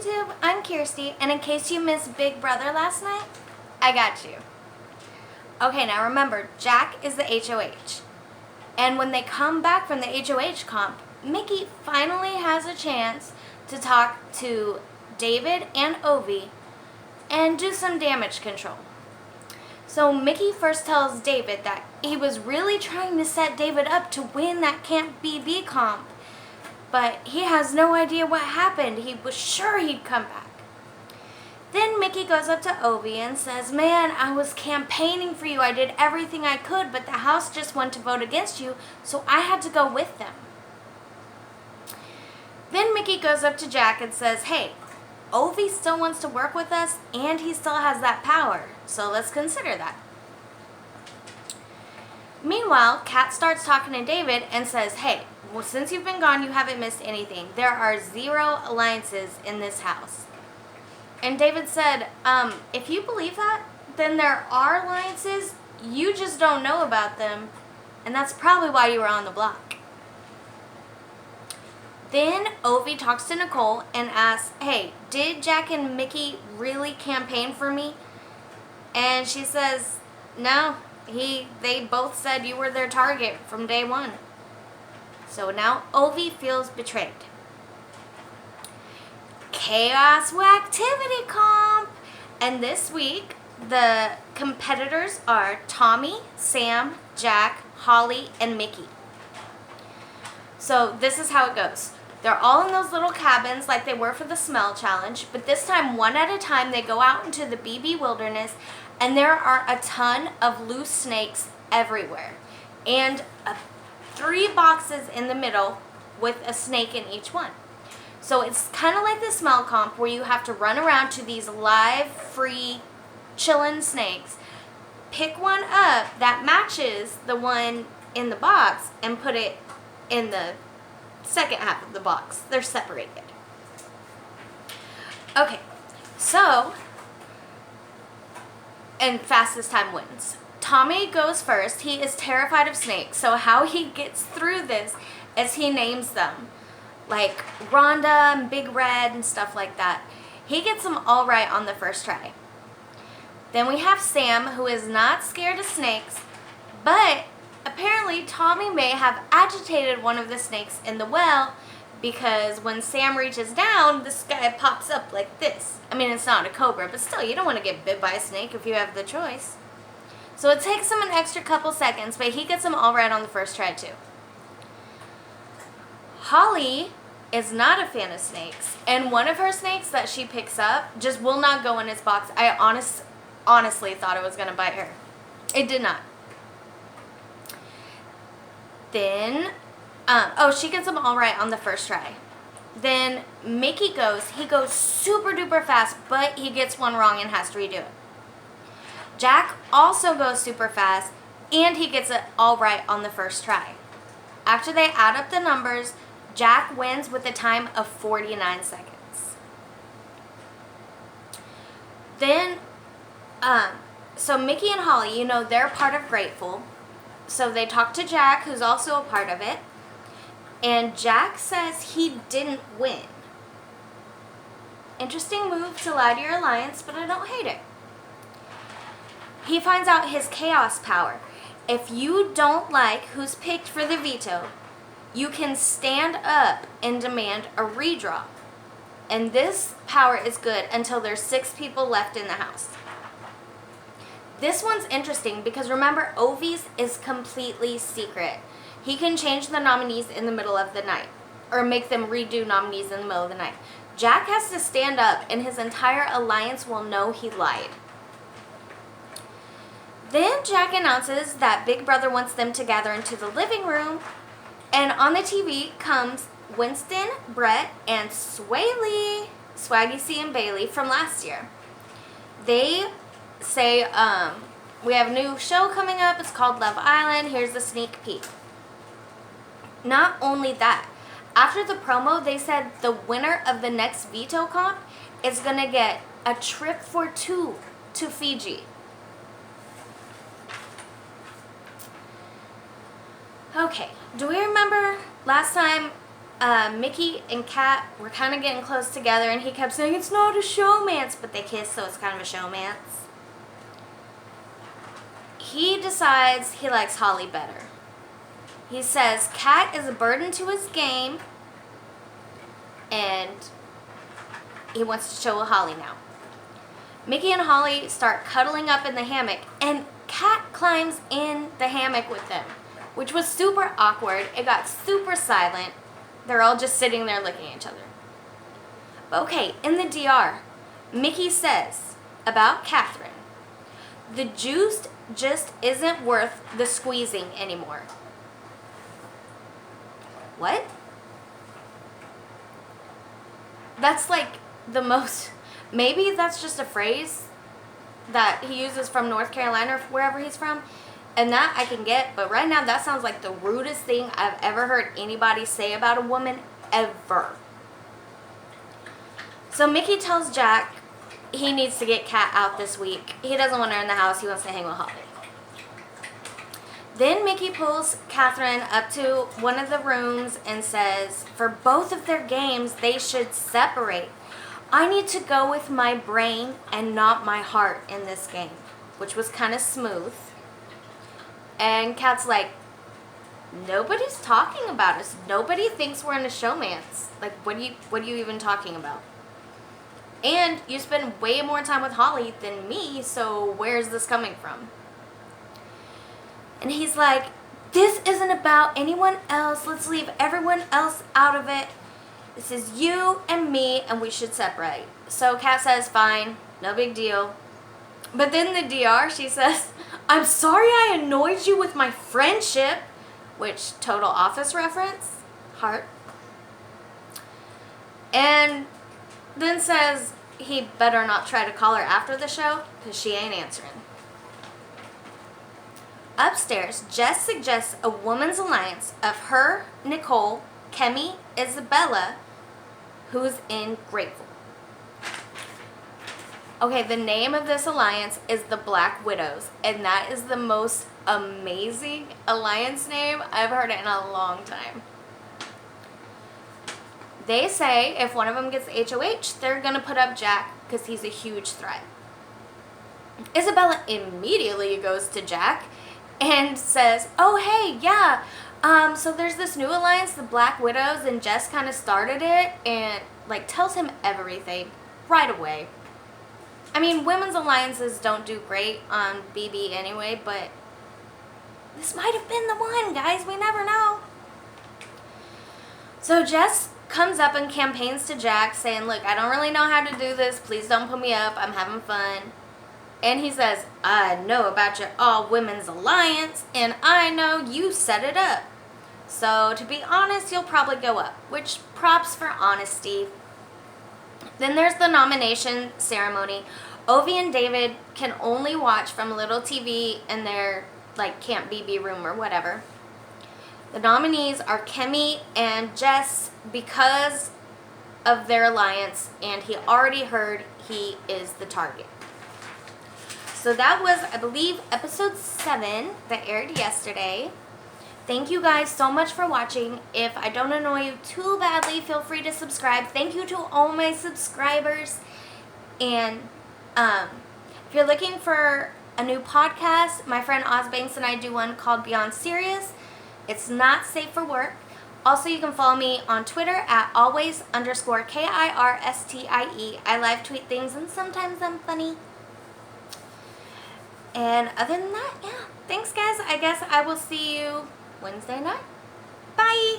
YouTube, I'm Kirsty, and in case you missed Big Brother last night, I got you. Okay, now remember, Jack is the HOH. And when they come back from the HOH comp, Mickey finally has a chance to talk to David and Ovi and do some damage control. So Mickey first tells David that he was really trying to set David up to win that Camp BB comp, but he has no idea what happened. He was sure he'd come back. Then Mickey goes up to Ovi and says, "Man, I was campaigning for you. I did everything I could, but the house just wanted to vote against you, so I had to go with them." Then Mickey goes up to Jack and says, "Hey, Ovi still wants to work with us, and he still has that power, so let's consider that." Meanwhile, Kat starts talking to David and says, "Hey, well, since you've been gone, you haven't missed anything. There are 0 alliances in this house." And David said, if you believe that, then there are alliances, you just don't know about them, and that's probably why you were on the block. Then Ovi talks to Nicole and asks, "Hey, did Jack and Mickey really campaign for me?" And she says, "No, they both said you were their target from day one." So now Ovi feels betrayed. Chaos Activity Comp! And this week, the competitors are Tommy, Sam, Jack, Holly, and Mickey. So this is how it goes. They're all in those little cabins like they were for the smell challenge, but this time, one at a time, they go out into the BB wilderness, and there are a ton of loose snakes everywhere. And 3 boxes in the middle with a snake in each one. So it's kind of like the smell comp where you have to run around to these live, free, chillin' snakes, pick one up that matches the one in the box, and put it in the second half of the box. They're separated. Okay, so, and fastest time wins. Tommy goes first. He is terrified of snakes, so how he gets through this is he names them. Like Rhonda and Big Red and stuff like that. He gets them all right on the first try. Then we have Sam, who is not scared of snakes, but apparently Tommy may have agitated one of the snakes in the well, because when Sam reaches down, this guy pops up like this. I mean, it's not a cobra, but still, you don't want to get bit by a snake if you have the choice. So it takes him an extra couple seconds, but he gets them all right on the first try too. Holly is not a fan of snakes, and one of her snakes that she picks up just will not go in his box. I honestly thought it was going to bite her. It did not. Then, she gets them all right on the first try. Then Mickey he goes super duper fast, but he gets one wrong and has to redo it. Jack also goes super fast, and he gets it all right on the first try. After they add up the numbers, Jack wins with a time of 49 seconds. Then, so Mickey and Holly, they're part of Grateful. So they talk to Jack, who's also a part of it. And Jack says he didn't win. Interesting move to lie to your alliance, but I don't hate it. He finds out his chaos power. If you don't like who's picked for the veto, you can stand up and demand a redraw. And this power is good until there's 6 people left in the house. This one's interesting because remember, Ovi's is completely secret. He can change the nominees in the middle of the night, or make them redo nominees in the middle of the night. Jack has to stand up, and his entire alliance will know he lied. Then Jack announces that Big Brother wants them to gather into the living room, and on the TV comes Winston, Brett, and Swaley, Swaggy C and Bailey from last year. They say, we have a new show coming up. It's called Love Island. Here's a sneak peek. Not only that, after the promo, they said the winner of the next veto comp is going to get a trip for 2 to Fiji. Okay, do we remember last time Mickey and Kat were kind of getting close together, and he kept saying, it's not a showmance, but they kiss, so it's kind of a showmance. He decides he likes Holly better. He says Kat is a burden to his game, and he wants to show Holly now. Mickey and Holly start cuddling up in the hammock, and Kat climbs in the hammock with them, which was super awkward. It got super silent. They're all just sitting there looking at each other. Okay, in the DR, Mickey says about Catherine, the juice just isn't worth the squeezing anymore. What? That's like the most, maybe that's just a phrase that he uses from North Carolina or wherever he's from, and that I can get, but right now that sounds like the rudest thing I've ever heard anybody say about a woman ever. So Mickey tells Jack he needs to get Kat out this week. He doesn't want her in the house. He wants to hang with Holly. Then Mickey pulls Catherine up to one of the rooms and says, for both of their games, they should separate. I need to go with my brain and not my heart in this game, which was kind of smooth. And Kat's like, nobody's talking about us. Nobody thinks we're in a showmance. Like, what are you even talking about? And you spend way more time with Holly than me, so where's this coming from? And he's like, this isn't about anyone else. Let's leave everyone else out of it. This is you and me, and we should separate. So Kat says, fine, no big deal. But then the DR, she says, I'm sorry I annoyed you with my friendship, which total Office reference, heart. And then says he better not try to call her after the show because she ain't answering. Upstairs, Jess suggests a woman's alliance of her, Nicole, Kemi, Isabella, who's in Grateful. Okay, the name of this alliance is the Black Widows, and that is the most amazing alliance name. I've heard it in a long time. They say if one of them gets the HOH, they're going to put up Jack because he's a huge threat. Isabella immediately goes to Jack and says, oh, hey, yeah, so there's this new alliance, the Black Widows, and Jess kind of started it, and, like, tells him everything right away. I mean, women's alliances don't do great on BB anyway, but this might have been the one, guys. We never know. So Jess comes up and campaigns to Jack, saying, look, I don't really know how to do this. Please don't put me up. I'm having fun. And he says, I know about your all-women's alliance, and I know you set it up. So, to be honest, you'll probably go up, which props for honesty. Then there's the nomination ceremony. Ovi and David can only watch from little TV in their, like, Camp BB room or whatever. The nominees are Kemi and Jess because of their alliance, and he already heard he is the target. So that was, I believe, episode 7 that aired yesterday. Thank you guys so much for watching. If I don't annoy you too badly, feel free to subscribe. Thank you to all my subscribers. And if you're looking for a new podcast, my friend Oz Banks and I do one called Beyond Serious. It's not safe for work. Also, you can follow me on Twitter at always_KIRSTIE. I live tweet things and sometimes I'm funny. And other than that, yeah. Thanks, guys. I guess I will see you Wednesday night. Bye.